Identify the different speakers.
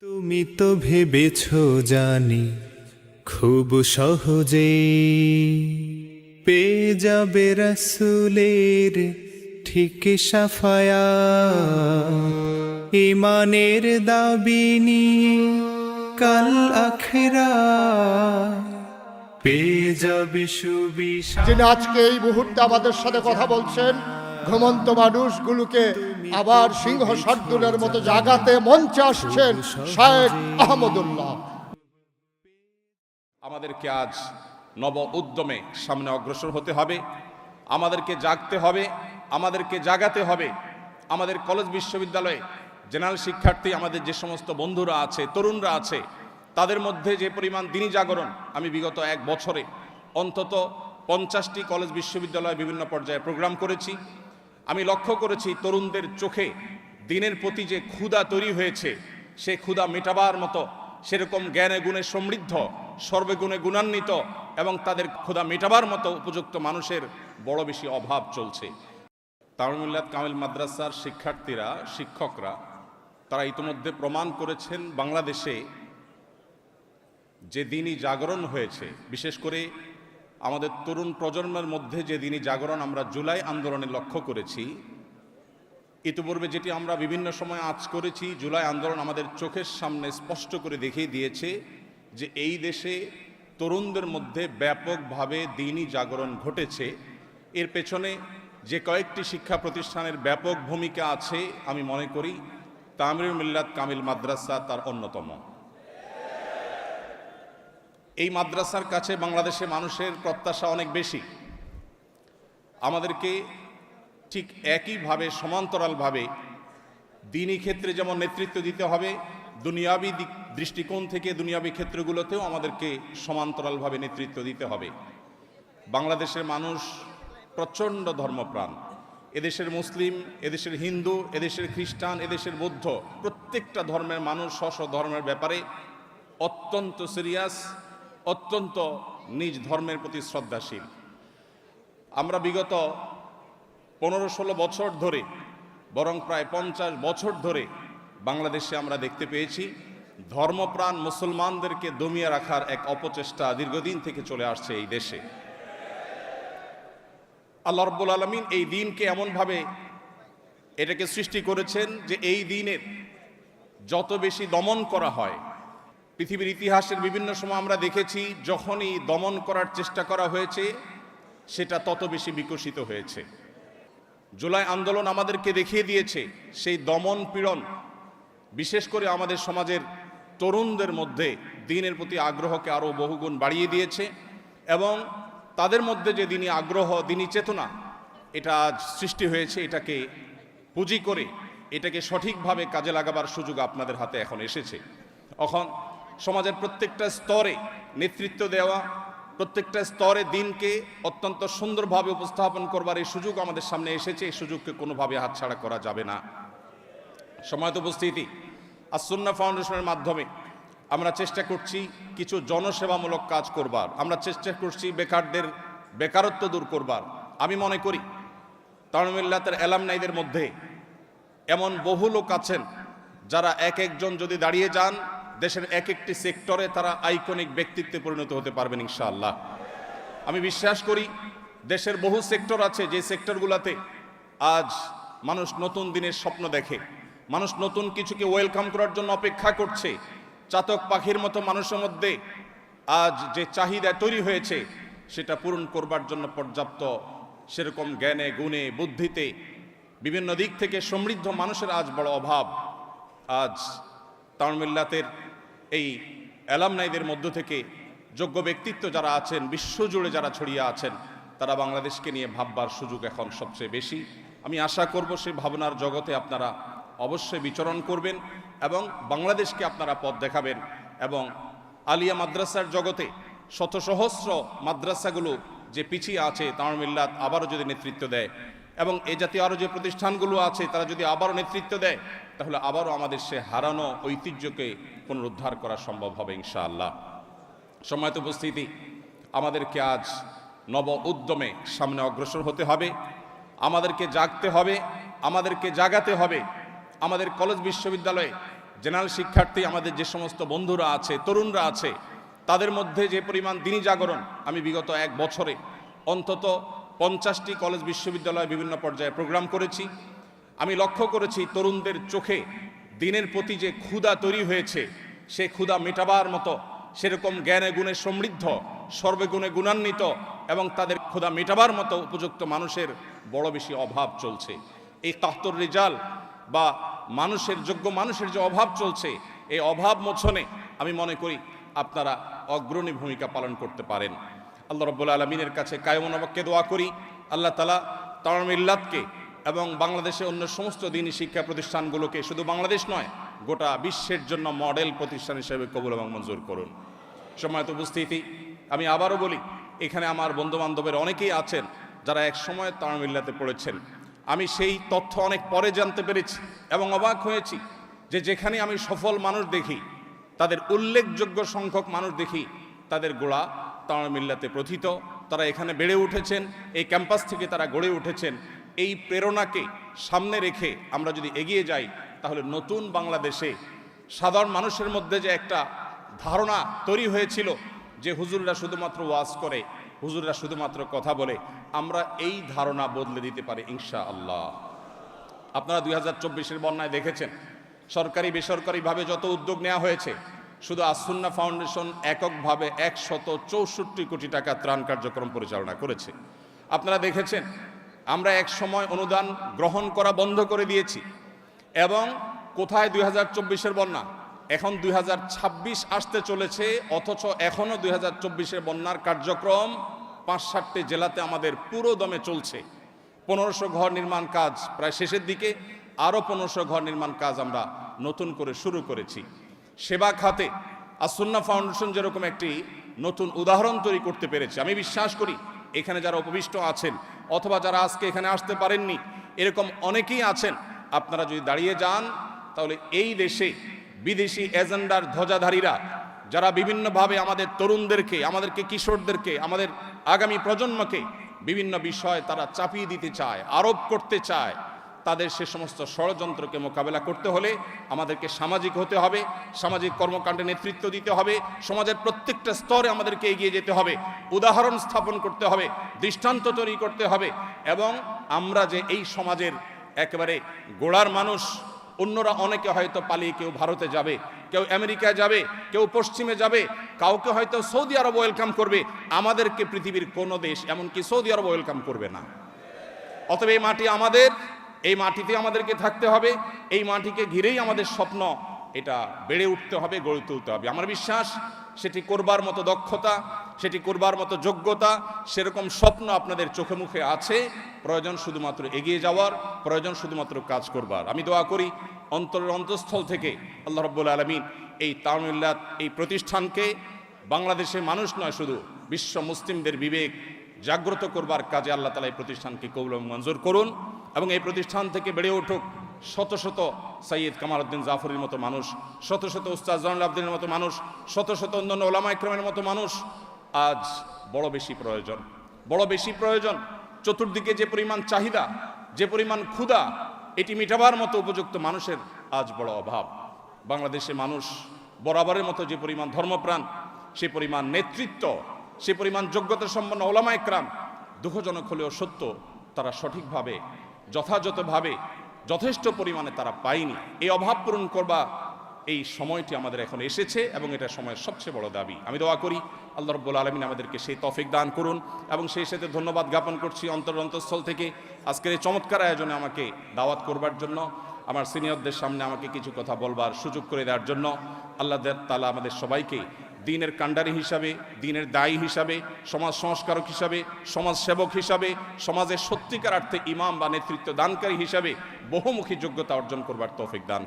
Speaker 1: তুমি তো ভেবেছো জানি খুব সহজে পেয়ে যাবে রাসূলের ঠিক সাফায়া ঈমানের দাবি নিয়ে কাল আখিরাত পেয়ে যাবে সুবিশাল।
Speaker 2: যিনি আজকে এই মুহূর্তে আমাদের সাথে কথা বলছেন, ঘুমন্ত মানুষগুলোকে আবার সিংহ শার্দুলের মতো জাগাতে মঞ্চে আসছেন শায়েখ আহমদুল্লাহ।
Speaker 3: আমাদেরকে আজ নব উদ্যমে সামনে অগ্রসর হতে হবে, আমাদেরকে জাগতে হবে, আমাদেরকে জাগাতে হবে। আমাদের কলেজ বিশ্ববিদ্যালয়ে জেনারেল শিক্ষার্থী, আমাদের যে সমস্ত বন্ধুরা আছে, তরুণরা আছে, তাদের মধ্যে যে পরিমাণ দিনী জাগরণ, আমি বিগত এক বছরে অন্তত 50টি কলেজ বিশ্ববিদ্যালয়ে বিভিন্ন পর্যায়ে প্রোগ্রাম করেছি। আমি লক্ষ্য করেছি তরুণদের চোখে দিনের প্রতি যে ক্ষুধা তৈরি হয়েছে, সে ক্ষুধা মেটাবার মতো সেরকম জ্ঞানে গুণে সমৃদ্ধ, সর্বগুণে গুণান্বিত এবং তাদের ক্ষুধা মেটাবার মতো উপযুক্ত মানুষের বড় বেশি অভাব চলছে। তামিলুল্লাহ কামিল মাদ্রাসার শিক্ষার্থীরা, শিক্ষকরা তারা ইতিমধ্যে প্রমাণ করেছেন বাংলাদেশে যে দিনই জাগরণ হয়েছে, বিশেষ করে আমাদের তরুণ প্রজন্মের মধ্যে যে দিনই জাগরণ আমরা জুলাই আন্দোলনে লক্ষ্য করেছি। ইতিপূর্বে যেটি আমরা বিভিন্ন সময় আজ করেছি, জুলাই আন্দোলন আমাদের চোখের সামনে স্পষ্ট করে দেখিয়ে দিয়েছে যে এই দেশে তরুণদের মধ্যে ব্যাপকভাবে দিনই জাগরণ ঘটেছে। এর পেছনে যে কয়েকটি শিক্ষা প্রতিষ্ঠানের ব্যাপক ভূমিকা আছে, আমি মনে করি তামিরুল মিল্লাত কামিল মাদ্রাসা তার অন্যতম। এই মাদ্রাসার কাছে বাংলাদেশে মানুষের প্রত্যাশা অনেক বেশি। আমাদেরকে ঠিক একইভাবে সমান্তরালভাবে দ্বীনি ক্ষেত্রে যেমন নেতৃত্ব দিতে হবে, দুনিয়াবি দৃষ্টিকোণ থেকে দুনিয়াবি ক্ষেত্রগুলোতেও আমাদেরকে সমান্তরালভাবে নেতৃত্ব দিতে হবে। বাংলাদেশের মানুষ প্রচণ্ড ধর্মপ্রাণ। এদেশের মুসলিম, এদেশের হিন্দু, এদেশের খ্রিস্টান, এদেশের বৌদ্ধ, প্রত্যেকটা ধর্মের মানুষ স্ব ধর্মের ব্যাপারে অত্যন্ত সিরিয়াস, অত্যন্ত নিজ ধর্মের প্রতি শ্রদ্ধাশীল। আমরা বিগত 15-16 বছর ধরে, বরং প্রায় 50 বছর ধরে বাংলাদেশে আমরা দেখতে পেয়েছি ধর্মপ্রাণ মুসলমানদেরকে দমিয়ে রাখার এক অপচেষ্টা দীর্ঘদিন থেকে চলে আসছে এই দেশে। আল্লাহ রাব্বুল আলামিন এই দিনকে এমনভাবে এটাকে সৃষ্টি করেছেন যে এই দিনের যত বেশি দমন করা হয়, পৃথিবীর ইতিহাসের বিভিন্ন সময় আমরা দেখেছি যখনই দমন করার চেষ্টা করা হয়েছে সেটা তত বেশি বিকশিত হয়েছে। জুলাই আন্দোলন আমাদেরকে দেখিয়ে দিয়েছে সেই দমন পীড়ন বিশেষ করে আমাদের সমাজের তরুণদের মধ্যে দ্বীনের প্রতি আগ্রহকে আরও বহুগুণ বাড়িয়ে দিয়েছে এবং তাদের মধ্যে যে দ্বীনি আগ্রহ, দ্বীনি চেতনা, এটা আজ সৃষ্টি হয়েছে। এটাকে পুঁজি করে এটাকে সঠিকভাবে কাজে লাগাবার সুযোগ আপনাদের হাতে এখন এসেছে। এখন সমাজের প্রত্যেকটা স্তরে নেতৃত্ব দেওয়া, প্রত্যেকটা স্তরে দিনকে অত্যন্ত সুন্দরভাবে উপস্থাপন করবার এই সুযোগ আমাদের সামনে এসেছে। এই সুযোগকে কোনোভাবে হাতছাড়া করা যাবে না। সময়ত উপস্থিতি, আস-সুন্নাহ ফাউন্ডেশনের মাধ্যমে আমরা চেষ্টা করছি কিছু জনসেবামূলক কাজ করবার, আমরা চেষ্টা করছি বেকারদের বেকারত্ব দূর করবার। আমি মনে করি তামিরুল মিল্লাতের এলামনাইদের মধ্যে এমন বহু লোক আছেন যারা এক একজন যদি দাঁড়িয়ে যান দেশের এক একটি সেক্টরে তারা আইকনিক ব্যক্তিত্বে পরিণত হতে পারবেন ইনশাআল্লাহ। আমি বিশ্বাস করি দেশের বহু সেক্টর আছে যে সেক্টরগুলোতে আজ মানুষ নতুন দিনের স্বপ্ন দেখে, মানুষ নতুন কিছুকে ওয়েলকাম করার জন্য অপেক্ষা করছে। চাতক পাখির মতো মানুষের মধ্যে আজ যে চাহিদা তৈরি হয়েছে সেটা পূরণ করবার জন্য পর্যাপ্ত সেরকম জ্ঞানে গুণে বুদ্ধিতে বিভিন্ন দিক থেকে সমৃদ্ধ মানুষের আজ বড় অভাব। আজ তামিরুল মিল্লাতের এই এলামনাইদের মধ্য থেকে যোগ্য ব্যক্তিত্ব যারা আছেন, বিশ্বজুড়ে যারা ছড়িয়ে আছেন, তারা বাংলাদেশকে নিয়ে ভাববার সুযোগ এখন সবচেয়ে বেশি। আমি আশা করব সেই ভাবনার জগতে আপনারা অবশ্যই বিচরণ করবেন এবং বাংলাদেশকে আপনারা পথ দেখাবেন এবং আলিয়া মাদ্রাসার জগতে শত সহস্র মাদ্রাসাগুলো যে পিছিয়ে আছে তামিরুল মিল্লাত আবারও যদি নেতৃত্ব দেয় এবং এই জাতীয় আরও যে প্রতিষ্ঠানগুলো আছে তারা যদি আবারও নেতৃত্ব দেয় তাহলে আবারও আমাদের সে হারানো ঐতিহ্যকে পুনরুদ্ধার করা সম্ভব হবে ইনশাআল্লাহ। সময়ত উপস্থিতি, আমাদেরকে আজ নব উদ্যমে সামনে অগ্রসর হতে হবে, আমাদেরকে জাগতে হবে, আমাদেরকে জাগাতে হবে। আমাদের কলেজ বিশ্ববিদ্যালয়ে জেনারেল শিক্ষার্থী আমাদের যে সমস্ত বন্ধুরা আছে, তরুণরা আছে, তাদের মধ্যে যে পরিমাণ দিনী জাগরণ, আমি বিগত এক বছরে অন্তত 50টি কলেজ বিশ্ববিদ্যালয়ে বিভিন্ন পর্যায়ে প্রোগ্রাম করেছি। আমি লক্ষ্য করেছি তরুণদের চোখে দিনের প্রতি যে ক্ষুধা তৈরি হয়েছে, সে ক্ষুধা মেটাবার মতো সেরকম জ্ঞানে গুণে সমৃদ্ধ, সর্বগুণে গুণান্বিত এবং তাদের ক্ষুধা মেটাবার মতো উপযুক্ত মানুষের বড় বেশি অভাব চলছে। এই কাহতর রিজাল বা মানুষের যোগ্য মানুষের যে অভাব চলছে, এই অভাব মোচনে আমি মনে করি আপনারা অগ্রণী ভূমিকা পালন করতে পারেন। আল্লাহ রাব্বুল আলামিনের কাছে কায়মনবাক্যে দোয়া করি, আল্লাহ তাআলা তাওয়ার মিল্লাতকে এবং বাংলাদেশে অন্য সমস্ত দ্বীনি শিক্ষা প্রতিষ্ঠানগুলোকে শুধু বাংলাদেশ নয়, গোটা বিশ্বের জন্য মডেল প্রতিষ্ঠান হিসেবে কবুল এবং মঞ্জুর করুন। সময়ত উপস্থিতি, আমি আবারও বলি, এখানে আমার বন্ধুবান্ধবের অনেকেই আছেন যারা এক সময় তাওয়ার মিল্লাতে পড়েছেন। আমি সেই তথ্য অনেক পরে জানতে পেরেছি এবং অবাক হয়েছি যে যেখানে আমি সফল মানুষ দেখি, তাদের উল্লেখযোগ্য সংখ্যক মানুষ দেখি, তাদের গোড়া তাওয়ার মিল্লাতে প্রথিত। তারা এখানে বেড়ে উঠেছেন, এই ক্যাম্পাস থেকে তারা গড়ে উঠেছেন। এই প্রেরণাকে সামনে রেখে আমরা যদি এগিয়ে যাই, তাহলে নতুন বাংলাদেশে সাধারণ মানুষের মধ্যে যে একটা ধারণা তৈরি হয়েছিল যে হুজুররা শুধুমাত্র ওয়াজ করে, হুজুররা শুধুমাত্র কথা বলে, আমরা এই ধারণা বদলে দিতে পারি ইনশাআল্লাহ। আপনারা 2024-এর বন্যায় দেখেছেন সরকারি বেসরকারিভাবে যত উদ্যোগ নেওয়া হয়েছে, শুধু আসুন্নাহ ফাউন্ডেশন এককভাবে 164 কোটি টাকা ত্রাণ কার্যক্রম পরিচালনা করেছে। আপনারা দেখেছেন আমরা এক সময় অনুদান গ্রহণ করা বন্ধ করে দিয়েছি এবং কোথায় 2024-এর বন্যা, এখন 2026 আসতে চলেছে, অথচ এখনও 2024-এর বন্যার কার্যক্রম 5-7টি জেলাতে আমাদের পুরো দমে চলছে। 1500 ঘর নির্মাণ কাজ প্রায় শেষের দিকে, আরও 1500 ঘর নির্মাণ কাজ আমরা নতুন করে শুরু করেছি। সেবা খাতে আসুন্নাহ ফাউন্ডেশন যেরকম একটি নতুন উদাহরণ তৈরি করতে পেরেছে, আমি বিশ্বাস করি এখানে যারা উপবিষ্ট আছেন অথবা যারা আজকে এখানে আসতে পারেননি, এরকম অনেকেই আছেন। আপনারা যদি দাঁড়িয়ে যান, তাহলে এই দেশে বিদেশি এজেন্ডার ধ্বজাধারীরা যারা বিভিন্নভাবে আমাদের তরুণদেরকে, আমাদেরকে কিশোরদেরকে, আমাদের আগামী প্রজন্মকে বিভিন্ন বিষয় তারা চাপিয়ে দিতে চায়, আরোপ করতে চায়, তাদের সে সমস্ত ষড়যন্ত্রকে মোকাবেলা করতে হলে আমাদেরকে সামাজিক হতে হবে, সামাজিক কর্মকাণ্ডে নেতৃত্ব দিতে হবে, সমাজের প্রত্যেকটা স্তরে আমাদেরকে এগিয়ে যেতে হবে, উদাহরণ স্থাপন করতে হবে, দৃষ্টান্ত তৈরি করতে হবে। এবং আমরা যে এই সমাজের একেবারে গোড়ার মানুষ, অন্যরা অনেকে হয়তো পালিয়ে কেউ ভারতে যাবে, কেউ আমেরিকায় যাবে, কেউ পশ্চিমে যাবে, কাউকে হয়তো সৌদি আরব ওয়েলকাম করবে, আমাদেরকে পৃথিবীর কোনো দেশ এমনকি সৌদি আরব ওয়েলকাম করবে না। অতএব এই মাটি আমাদের, এই মাটিতে আমাদেরকে থাকতে হবে, এই মাটিকে ঘিরেই আমাদের স্বপ্ন, এটা বেড়ে উঠতে হবে, গড়ে তুলতে হবে। আমার বিশ্বাস সেটি করবার মতো দক্ষতা, সেটি করবার মতো যোগ্যতা, সেরকম স্বপ্ন আপনাদের চোখে মুখে আছে। প্রয়োজন শুধুমাত্র এগিয়ে যাওয়ার, প্রয়োজন শুধুমাত্র কাজ করবার। আমি দোয়া করি অন্তরের অন্তঃস্থল থেকে আল্লাহ রাব্বুল আলামিন এই তাওয়ার মিল্লাত, এই প্রতিষ্ঠানকে বাংলাদেশের মানুষ নয়, শুধু বিশ্ব মুসলিমদের বিবেক জাগ্রত করবার কাজে আল্লাহ তাআলা এই প্রতিষ্ঠানকে কবুল এবং মঞ্জুর করুন এবং এই প্রতিষ্ঠান থেকে বেড়ে উঠুক শত শত সৈয়দ কামাল উদ্দিন জাফরের মতো মানুষ, শত শত উস্তাদ জয়নুল আবদিনের মতো মানুষ, শত শত অন্যান্য ওলামা ইকরামের মতো মানুষ। আজ বড় বেশি প্রয়োজন, বড় বেশি প্রয়োজন। চতুর্দিকে যে পরিমাণ চাহিদা, যে পরিমাণ ক্ষুধা, এটি মেটাবার মতো উপযুক্ত মানুষের আজ বড় অভাব। বাংলাদেশে মানুষ বরাবরের মতো যে পরিমাণ ধর্মপ্রাণ, সে পরিমাণ নেতৃত্ব, সে পরিমাণ যোগ্যতা সম্পন্ন ওলামা ইকরাম, দুঃখজনক হলেও সত্য, তারা সঠিকভাবে যথাযথভাবে যথেষ্ট পরিমাণে তারা পায়নি। এই অভাব পূরণ করবা এই সময়টি আমাদের এখন এসেছে এবং এটা সময়ের সবচেয়ে বড় দাবি। আমি দোয়া করি আল্লাহ রাব্বুল আলামিন আমাদেরকে সেই তৌফিক দান করুন এবং সেই সাথে ধন্যবাদ জ্ঞাপন করছি অন্তরস্থল থেকে আজকের এই চমৎকার আয়োজনে আমাকে দাওয়াত করবার জন্য, আমার সিনিয়রদের সামনে আমাকে কিছু কথা বলবার সুযোগ করে দেওয়ার জন্য। আল্লাহ তাআলা আমাদের সবাইকে দ্বীনের কাণ্ডারি হিসাবে, দ্বীনের দায়ী হিসাবে, সমাজ সংস্কারক হিসাবে, সমাজ সেবক হিসাবে, সমাজের সত্যিকার অর্থে ইমাম বা নেতৃত্ব দানকারী হিসাবে বহুমুখী যোগ্যতা অর্জন করবার তৌফিক দান